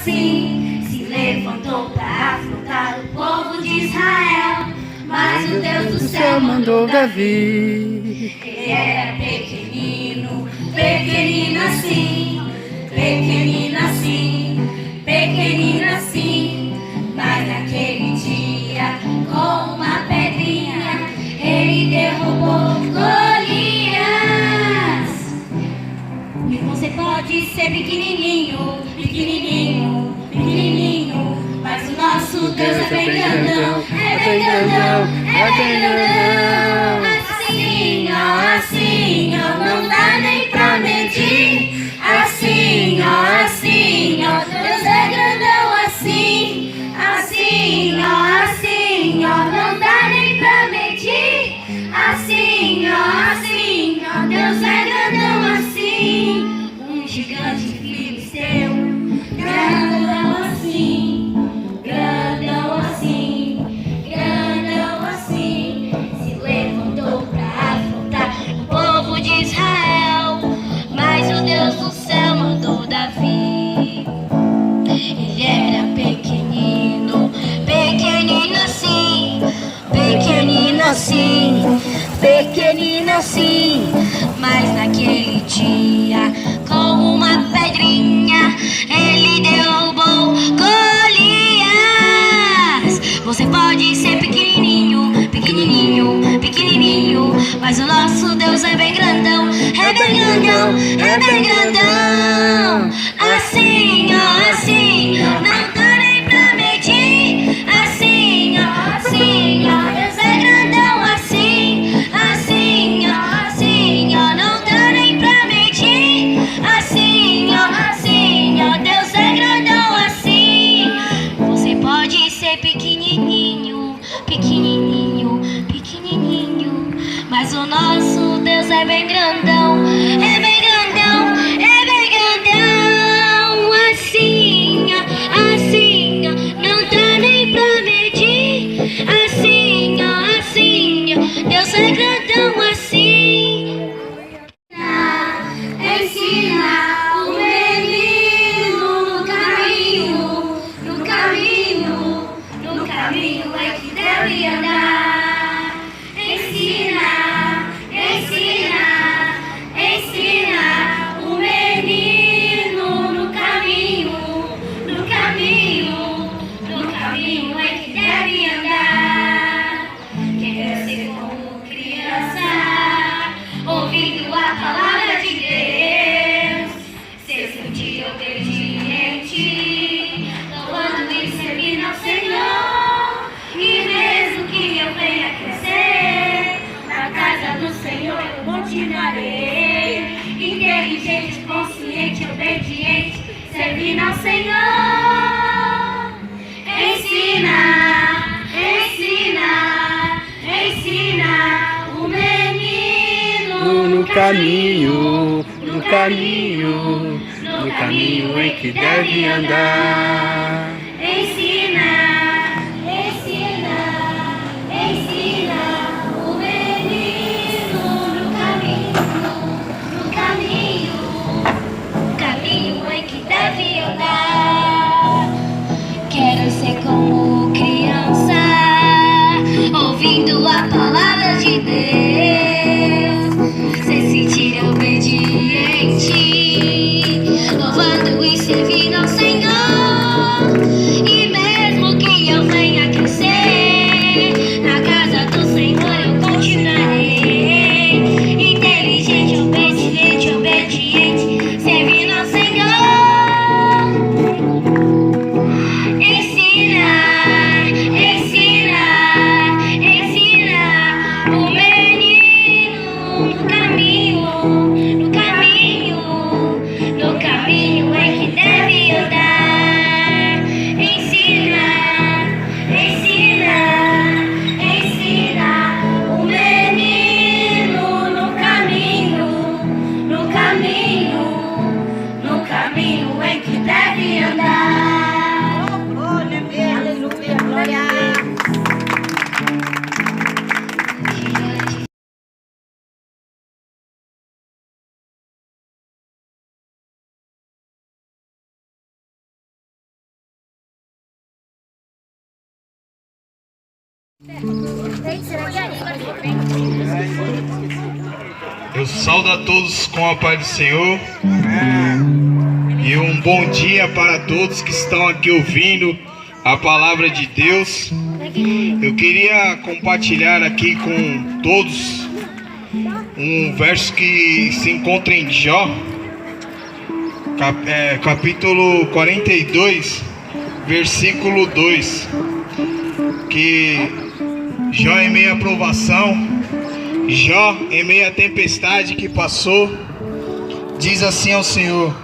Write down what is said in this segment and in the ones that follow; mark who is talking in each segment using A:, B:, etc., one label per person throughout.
A: assim se levantou para afrontar o povo de Israel, mas o Deus do céu mandou Davi. Ele era pequenino, pequenino assim, pequenino assim, pequenino assim, mas naquele dia, com uma pedrinha, ele derrubou Golias. E você pode ser pequenininho, pequenininho, pequenininho, mas o nosso Deus é bem grandão, é bem grandão, é bem grandão. Assim, ó, assim, ó, não dá nem pra medir. Assim, ó, Deus é grandão assim. Assim, ó, não dá nem pra medir. Assim, ó, Deus é grandão assim. Um gigante filisteu, grandão assim, grandão assim, grandão assim, se levantou pra afrontar o povo de Israel, mas o Deus do céu mandou Davi. Ele era pequenino, pequenino assim, pequenino assim, pequenino assim, mas naquele dia, com uma pedrinha, ele derrubou Golias. Você pode ser pequenininho, pequenininho, pequenininho, mas o nosso Deus é bem grandão, é bem grandão, é bem grandão. Assim, ó, assim, não dá nem pra medir. Assim, ó, Deus é grandão assim. Assim, ó, não dá nem pra medir. Assim, ó, Deus é grandão assim. Você pode ser pequenininho, pequenininho, pequenininho, mas o nosso Deus é bem grandão, é bem grandão, é bem grandão. Assim, assim, não dá nem pra medir. Assim, Deus é grandão assim. Ensina o menino no caminho, no caminho, no caminho é que deve andar. Ensina, ensina, ensina o menino no caminho, no caminho, no caminho é que deve andar. Quer ser como criança, ouvindo a palavra de Deus, ser sentir obediente, louvando e servindo ao Senhor. E mesmo que eu venha crescer, na casa do Senhor eu continuarei, inteligente, consciente, obediente, servindo ao Senhor. Ensina, ensina, ensina o menino
B: No caminho, no caminho, no caminho em que deve andar.
A: Ensina, ensina, ensina o menino no caminho, no caminho em que deve andar. Quero ser como criança, ouvindo a palavra de Deus, se sentir obediente, louvando e servindo ao Senhor. E mesmo que eu venha crescer, na casa do Senhor eu continuarei, inteligente, obediente, obediente, servindo ao Senhor. Ensina, ensina, ensina o menino no caminho, no caminho, no caminho em que deve andar.
C: Eu saúdo a todos com a paz do Senhor. E um bom dia para todos que estão aqui ouvindo a palavra de Deus. Eu queria compartilhar aqui com todos um verso que se encontra em Jó, capítulo 42, versículo 2, que Jó em meio à provação, Jó em meio à tempestade que passou, diz assim ao Senhor: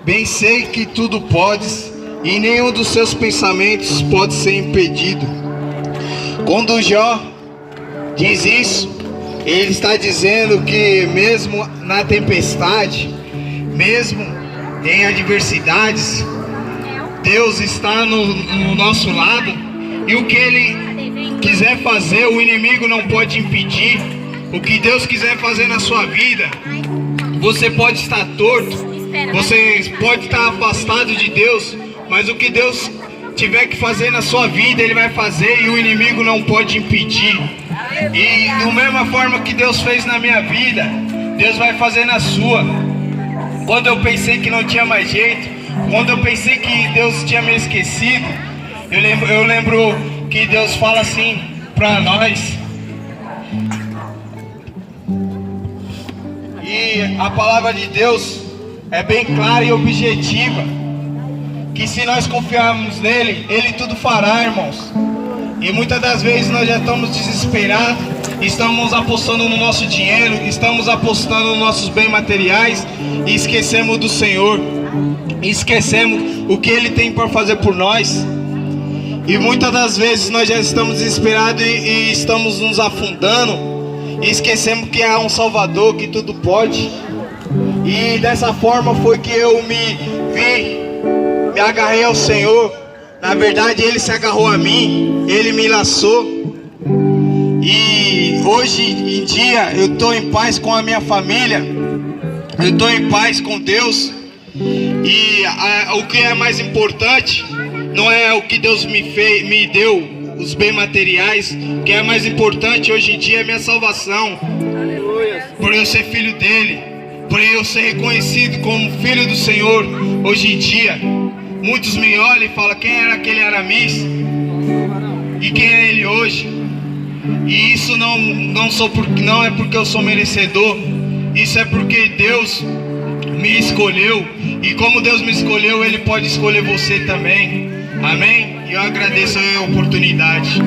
C: bem sei que tudo podes, e nenhum dos seus pensamentos pode ser impedido. Quando Jó diz isso, ele está dizendo que mesmo na tempestade, mesmo em adversidades, Deus está no nosso lado, e o que Ele quiser fazer, o inimigo não pode impedir. O que Deus quiser fazer na sua vida, você pode estar torto, você pode estar afastado de Deus, mas o que Deus tiver que fazer na sua vida, Ele vai fazer, e o inimigo não pode impedir. E da mesma forma que Deus fez na minha vida, Deus vai fazer na sua. Quando eu pensei que não tinha mais jeito, quando eu pensei que Deus tinha me esquecido, eu lembro que Deus fala assim para nós. E a palavra de Deus é bem clara e objetiva, que se nós confiarmos nele, Ele tudo fará, irmãos. E muitas das vezes nós já estamos desesperados, estamos apostando no nosso dinheiro, estamos apostando nos nossos bens materiais, e esquecemos do Senhor, esquecemos o que Ele tem para fazer por nós. E muitas das vezes nós já estamos desesperados e estamos nos afundando, e esquecemos que há um Salvador que tudo pode. E dessa forma foi que eu me agarrei ao Senhor. Na verdade, Ele se agarrou a mim, Ele me laçou. E hoje em dia eu estou em paz com a minha família, eu estou em paz com Deus. E o que é mais importante não é o que Deus me deu, os bens materiais. O que é mais importante hoje em dia é minha salvação, por eu ser filho dele, por eu ser reconhecido como filho do Senhor. Hoje em dia muitos me olham e falam: quem era aquele Aramis? E quem é ele hoje? E isso não é porque eu sou merecedor, isso é porque Deus me escolheu. E como Deus me escolheu, Ele pode escolher você também. Amém? E eu agradeço a oportunidade.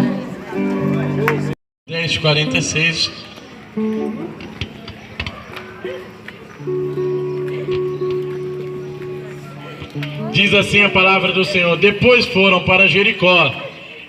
D: 10:46. Diz assim a palavra do Senhor: depois foram para Jericó,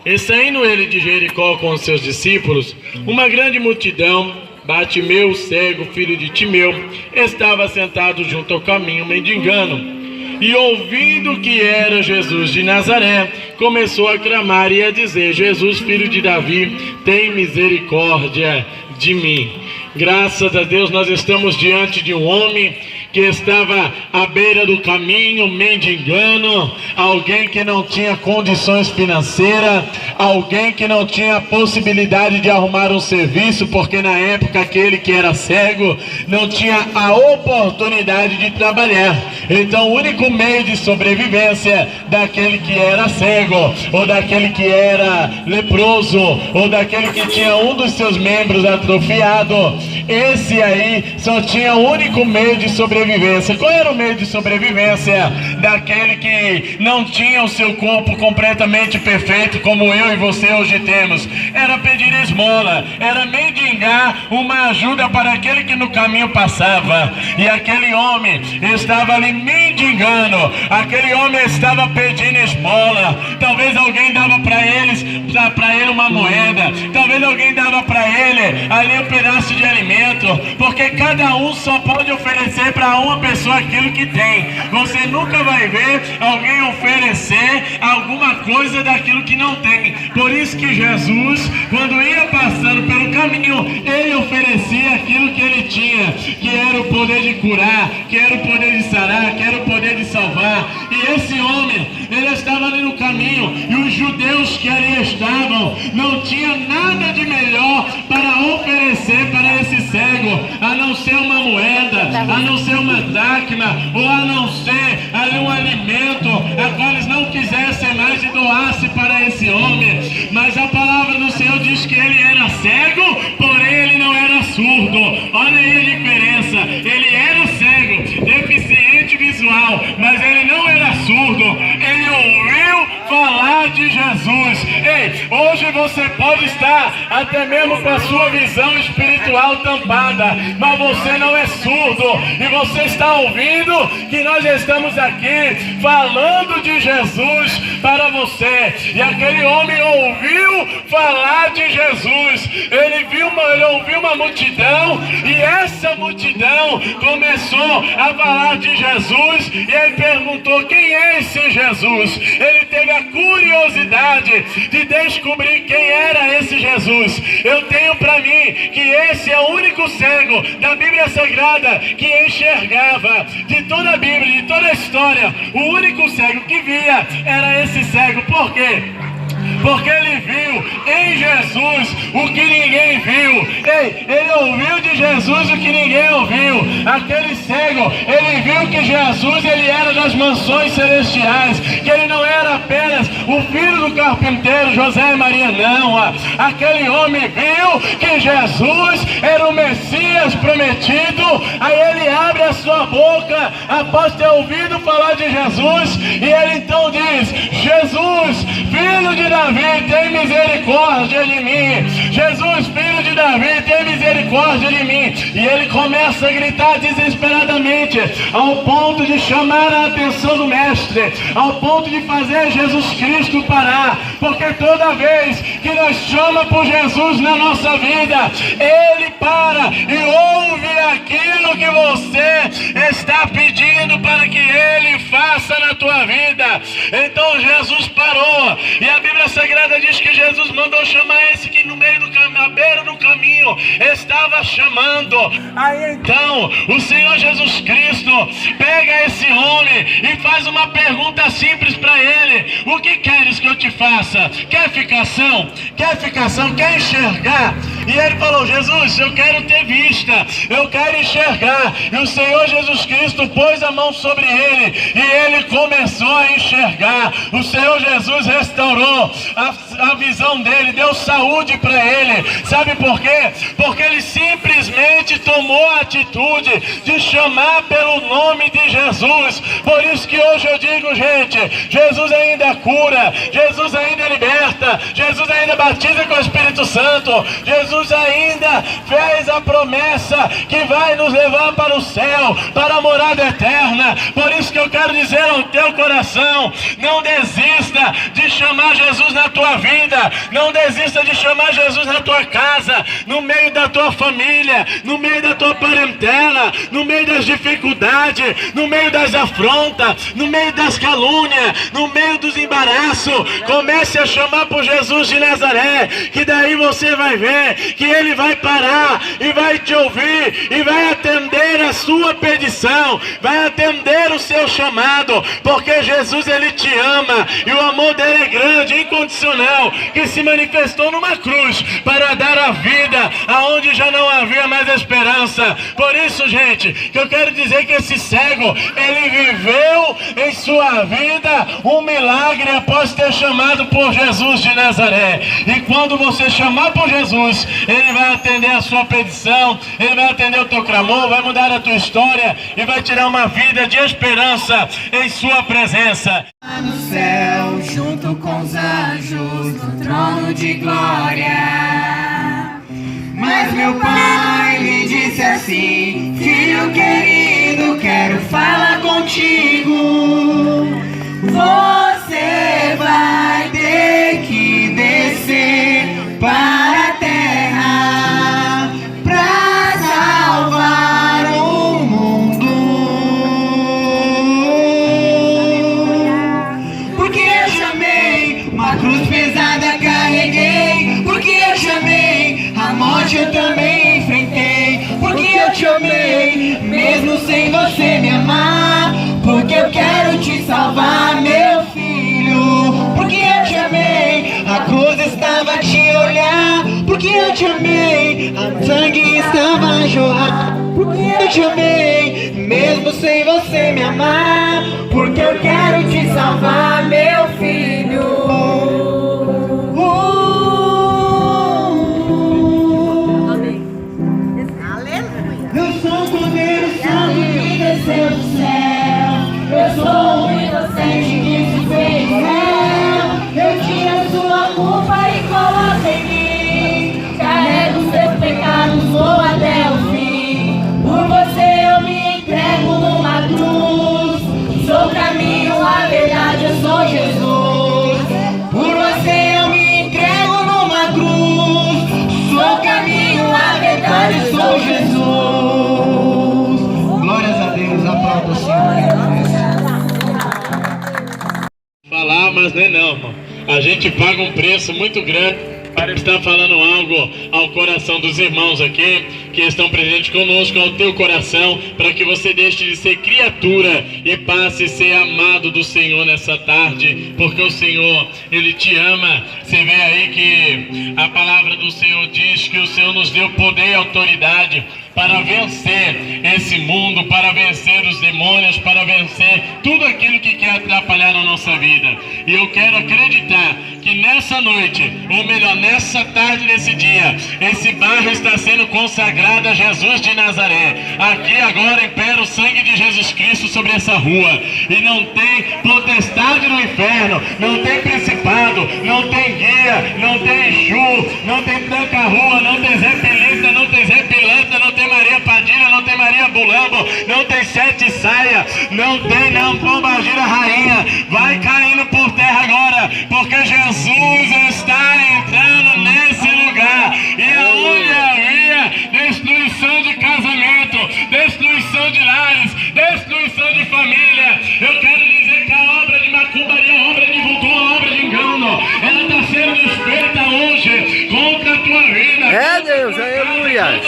D: e saindo ele de Jericó com os seus discípulos, uma grande multidão, Bartimeu, cego, filho de Timeu, estava sentado junto ao caminho mendigando. E ouvindo que era Jesus de Nazaré, começou a clamar e a dizer: Jesus, filho de Davi, tem misericórdia de mim. Graças a Deus, nós estamos diante de um homem que estava à beira do caminho mendigando, alguém que não tinha condições financeiras, alguém que não tinha possibilidade de arrumar um serviço, porque na época aquele que era cego não tinha a oportunidade de trabalhar. Então o único meio de sobrevivência daquele que era cego, ou daquele que era leproso, ou daquele que tinha um dos seus membros atrofiado, esse aí só tinha o único meio de sobrevivência. Qual era o meio de sobrevivência daquele que não tinha o seu corpo completamente perfeito, como eu e você hoje temos? Era pedir esmola, era mendigar uma ajuda para aquele que no caminho passava. E aquele homem estava ali mendigando, aquele homem estava pedindo esmola. Talvez alguém dava para ele uma moeda, talvez alguém dava para ele ali um pedaço de alimento, porque cada um só pode oferecer para uma pessoa aquilo que tem. Você nunca vai ver alguém oferecer alguma coisa daquilo que não tem. Por isso que Jesus, quando ia passando pelo caminho, ele oferecia aquilo que ele tinha, que era o poder de curar, que era o poder de sarar, que era o poder de salvar. E esse homem, ele estava ali no caminho, e os judeus que ali estavam não tinham nada de melhor para oferecer para esse cego, a não ser uma moeda, a não ser uma dracma, ou a não ser ali um alimento, a qual eles não quisessem mais e doasse para esse homem. Mas a palavra do Senhor diz que ele era cego, porém ele não era surdo. Olha aí a diferença, ele era cego, deficiente visual, mas ele não era surdo, ele ouviu falar de Jesus. Ei, hoje você pode estar até mesmo com a sua visão espiritual tampada, mas você não é surdo, e você está ouvindo que nós estamos aqui falando de Jesus para você. E aquele homem ouviu falar de Jesus, ele ouviu uma multidão, e essa multidão começou a falar de Jesus, e ele perguntou: quem é esse Jesus? Ele teve a curiosidade de descobrir quem era esse Jesus. Eu tenho para mim que esse é o único cego da Bíblia Sagrada que enxergava. De toda a Bíblia, de toda a história, o único cego que via era esse cego. Por quê? Porque ele viu em Jesus o que ninguém viu. Ei, ele ouviu de Jesus o que ninguém ouviu. Aquele cego, ele viu que Jesus, ele era das mansões celestiais, que ele não era apenas o filho do carpinteiro José e Maria, não. Aquele homem viu que Jesus era o Messias prometido. Aí ele abre a sua boca após ter ouvido falar de Jesus, e ele então diz: Jesus, filho de Davi, tem misericórdia de mim. Jesus, filho de Davi, tem misericórdia de mim. E ele começa a gritar desesperadamente, ao ponto de chamar a atenção do mestre, ao ponto de fazer Jesus Cristo parar. Porque toda vez que nós chamamos por Jesus na nossa vida, ele para e ouve aquilo que você está pedindo para que ele faça na tua vida. Então Jesus parou, e a Bíblia Sagrada diz que Jesus mandou chamar esse que no meio do caminho, à beira do caminho, estava chamando. Aí então o Senhor Jesus Cristo pega esse homem e faz uma pergunta simples para ele: o que queres que eu te faça? Quer ficação? Quer ficação? Quer enxergar? E ele falou: Jesus, eu quero ter vista, eu quero enxergar. E o Senhor Jesus Cristo pôs a mão sobre ele, e ele começou a enxergar. O Senhor Jesus restaurou a visão dele, deu saúde para ele. Sabe por quê? Porque ele simplesmente tomou a atitude de chamar pelo nome de Jesus. Por isso que hoje eu digo, gente, Jesus ainda cura, Jesus ainda liberta, Jesus ainda batiza com o Espírito Santo, Jesus ainda fez a promessa que vai nos levar para o céu, para a morada eterna. Por isso que eu quero dizer ao teu coração: não desista de chamar Jesus na tua vida, não desista de chamar Jesus na tua casa, no meio da tua família, no meio da tua parentela, no meio das dificuldades, no meio das afrontas, no meio das calúnias, no meio dos embaraços. Comece a chamar por Jesus de Nazaré, que daí você vai ver que ele vai parar e vai te ouvir e vai atender a sua petição, vai atender o seu chamado, porque Jesus, ele te ama, e o amor dele é grande, incondicional, que se manifestou numa cruz para dar a vida aonde já não havia mais esperança. Por isso, gente, que eu quero dizer que esse cego, ele viveu em sua vida um milagre após ter chamado por Jesus de Nazaré. E quando você chamar por Jesus, ele vai atender a sua petição, ele vai atender o teu clamor, vai mudar a tua história e vai tirar uma vida de esperança em sua presença.
E: No céu, junto com os anjos, no trono de glória. Mas meu pai me disse assim: filho querido, quero falar contigo. Você vai ter que descer para a terra pra salvar o mundo. Porque eu chamei, uma cruz pesada carreguei. Porque eu chamei, a morte eu também enfrentei. Porque eu te amei, mesmo sem você me amar. Porque eu quero te salvar, meu filho. precisava te olhar, porque eu te amei, a sangue estava a jorrar. Porque eu te amei, mesmo sem você me amar, porque eu quero te salvar, meu filho. Eu sou o Cordeiro Santo que desceu do céu. Eu sou o inocente que se fez réu. Eu tiro a sua culpa e coloco em mim. Carrego seus pecados, vou até o fim. Por você eu me entrego numa cruz. Sou o caminho, a verdade, eu sou Jesus. Por você eu me entrego numa cruz. Sou o caminho, a verdade, eu sou Jesus. Glórias a Deus, aplauda o Senhor.
D: Falar, mas não é não, irmão. A gente paga um preço muito grande para estar falando algo ao coração dos irmãos aqui, que estão presentes conosco, ao teu coração, para que você deixe de ser criatura e passe a ser amado do Senhor nessa tarde, porque o Senhor, Ele te ama. Você vê aí que a palavra do Senhor diz que o Senhor nos deu poder e autoridade para vencer esse mundo, para vencer os demônios, para vencer tudo aquilo que quer atrapalhar a nossa vida. E eu quero acreditar que nessa noite, ou melhor, nessa tarde, nesse dia, esse bairro está sendo consagrado a Jesus de Nazaré. Aqui agora impera o sangue de Jesus Cristo sobre essa rua. E não tem potestade no inferno, não tem principado, não tem guia, não tem Exu, não tem tranca-rua, não tem Zé Pilintra, não tem Zé Pilantra, não tem Maria Padilha, não tem Maria Bulambo, não tem Sete Saia, não tem não Pombagira Rainha. Vai caindo por terra agora, porque Jesus está entrando nesse lugar. E aonde havia destruição de casamento, destruição de lares, destruição de família, eu quero dizer que a obra de macumbaria, a obra de voodoo, a obra de engano, ela está sendo desfeita hoje contra a tua vida.
B: É Deus, aleluia.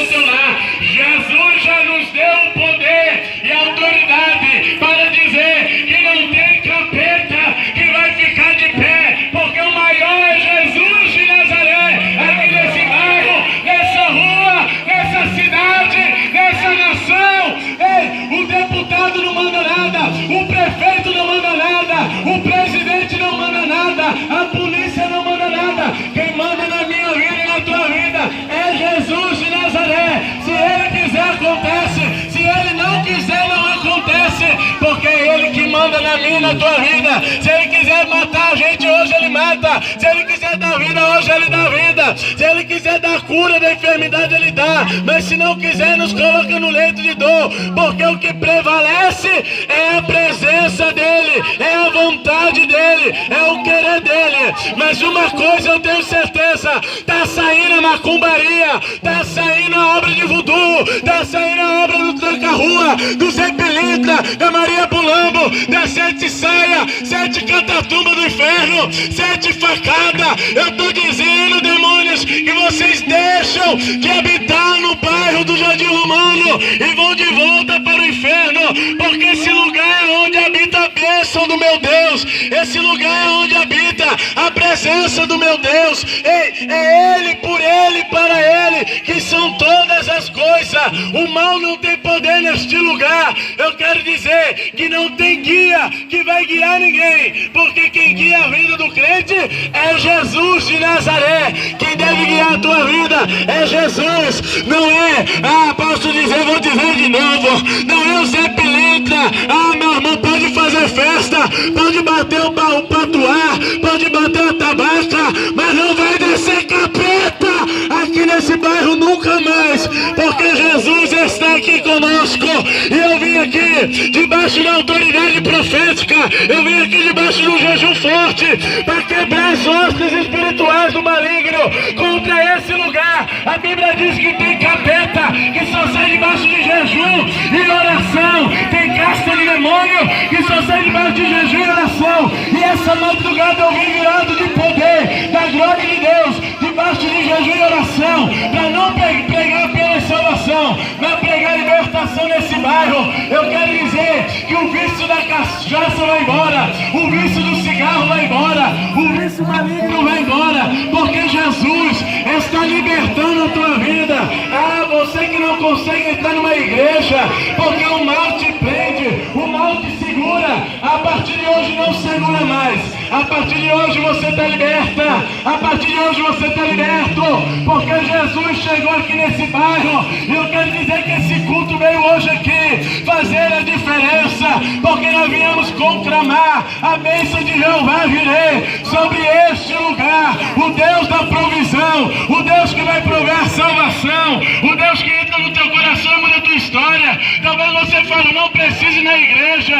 D: Jesus já nos deu o poder e a autoridade para dizer que não tem capeta que vai ficar de pé, porque o maior é Jesus de Nazaré, aqui nesse bairro, nessa rua, nessa cidade, nessa nação. Ei, o deputado não manda nada, o prefeito não manda nada, o presidente não manda nada, a polícia não manda nada. Quem manda na minha vida e na tua vida é Jesus de Nazaré. Se Ele quiser, acontece. Se Ele não quiser, não acontece, porque é Ele que manda na minha e na tua vida. Se Ele quiser matar a gente hoje, Ele mata. Se Ele quiser dar vida hoje, Ele dá vida. Se Ele quiser dar cura da enfermidade, Ele dá. Mas se não quiser, nos coloca no leito de dor, porque o que prevalece é a presença dEle, é a vontade dEle, é o querer dEle. Mas uma coisa eu tenho certeza, tá saindo a macumbaria, tá saindo a obra de voodoo, tá saindo a obra do tranca-rua, do Zé Pilintra, da Maria Bulambo, da Sete Saia, Sete Catatumba do inferno, Sete Facada. Eu tô dizendo, demônios, que vocês deixam de habitar no bairro do Jardim Romano e vão de volta para o inferno, porque esse lugar é onde habita a bênção do meu Deus, esse lugar é onde habita a presença do meu Deus. Ei, é Ele, por Ele, para Ele que são todas as coisas. O mal não tem poder neste lugar. Eu quero dizer que não tem guia que vai guiar ninguém, porque quem guia a vida do crente é Jesus de Nazaré. Quem deve guiar a tua vida é Jesus, não é, posso dizer, vou dizer de novo, não é o Zé Pilintra. Meu irmão, pode fazer festa, pode bater o patuá, pode bater a tabaca, mas não vai descer capeta aqui nesse bairro nunca mais, porque Jesus está aqui conosco. E eu vim aqui debaixo da autoridade profética, eu vim aqui debaixo de um jejum forte para quebrar as hostes espirituais do maligno contra esse lugar. A Bíblia diz que tem capeta que só sai debaixo de jejum e oração, tem casta de demônio que só sai debaixo de jejum e oração. E essa madrugada eu vim virado de poder da glória de Deus, debaixo de jejum e oração, para não pregar apenas salvação, mas pregar libertação nesse bairro. Eu quero dizer que o vício da cachaça vai embora, o vício do cigarro vai embora, o vício maligno vai embora, porque Jesus consegue entrar numa igreja, porque o mal te prende, o mal te segura. A partir de hoje não segura mais. A partir de hoje você está liberta. A partir de hoje você está liberto, porque Jesus chegou aqui nesse bairro. E eu quero dizer que esse culto veio hoje aqui fazer a diferença, porque nós viemos conclamar a bênção de Jeová virei sobre este lugar. O Deus da provisão, o Deus que vai prover a salvação, o Deus que entra no teu coração e muda a tua história. Talvez você fale, não precise ir na igreja,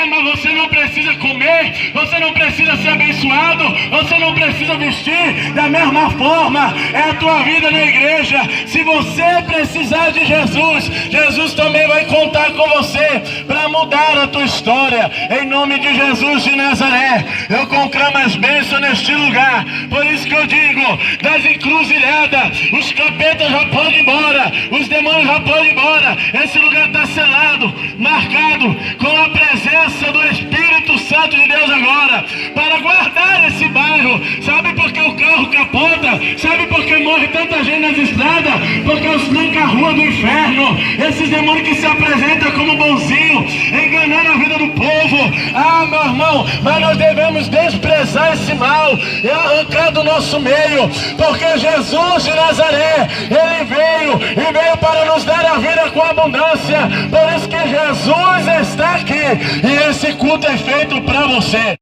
D: mas você não precisa comer, você não precisa ser abençoado, você não precisa vestir da mesma forma. É a tua vida na igreja. Se você precisar de Jesus, Jesus também vai contar com você para mudar a tua história. Em nome de Jesus de Nazaré, eu conclamo as bênçãos neste lugar. Por isso que eu digo, das encruzilhadas, os capetas já podem ir embora, os demônios já podem ir embora. Esse lugar está selado, marcado com a presença do Espírito Santo de Deus agora, para guardar esse bairro. Sabe por que o carro capota? Sabe por que morre tanta gente nas estradas? Porque os tranca a rua do inferno. Esses demônios que se apresentam como bonzinho, enganando a vida do povo. Ah, meu irmão, mas nós devemos desprezar esse mal e arrancar do nosso meio, porque Jesus de Nazaré, Ele veio para nos dar a vida com abundância. Por isso que Jesus está aqui, e esse culto é feito para você.